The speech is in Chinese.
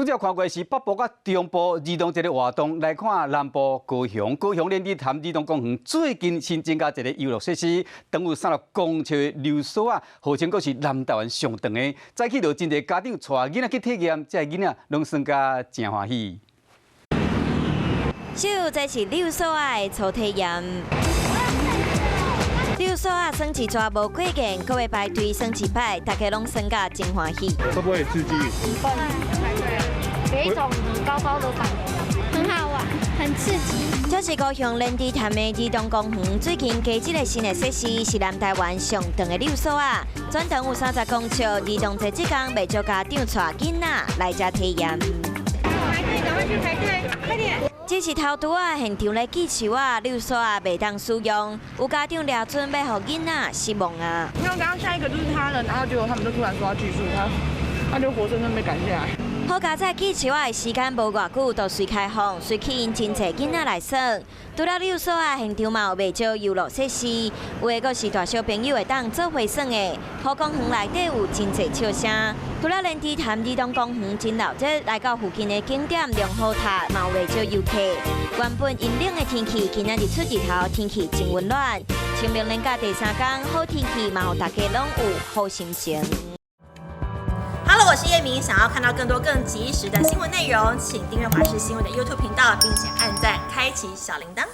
拄则看过是北部甲中部儿童节的活动，来看南部高雄。高雄莲池潭儿童公园最近新增加一个游乐设施，等有3个公车溜索啊，号称阁是南台湾上长的。早起就真侪家长带囡仔去体验，这囡仔拢算甲真欢喜。小这是溜索啊的初体验。溜索啊，算一抓无过瘾，各位排队算一摆，大家拢算甲真欢喜。会不会刺激？有一种高高的感觉，很好玩，很刺激。这是高雄莲池潭的儿童公园最近加一个新的设施，是南台湾上长的溜索啊。专长有30公尺，儿童节这天未少家长带囡仔来遮体验。排队，赶快去排队，快点！这是头拄啊，现场咧记球啊，溜索啊，袂当使用，有家长抓准要互囡仔失望啊。因为刚刚下一个就是他了，然后结果他们就突然说要计数，他就活生生被赶下来。好佳在记球啊的时间无偌久，就随开放，随吸引真侪囡仔来耍。除了溜索啊，现场嘛有袂少游乐设施，有诶，阁是大小朋友会当做伙耍诶。好公园内底有真侪笑声。除了莲池潭儿童公园真闹热，来到附近的景点龙虎塔嘛有袂少游客。原本阴冷的天气，今仔日出日头，天气真温暖。清明连假第3天，好天气嘛，互大家拢有好心情。Hello， 我是叶明。想要看到更多更及时的新闻内容，请订阅华视新闻的 YouTube 频道，并且按赞、开启小铃铛。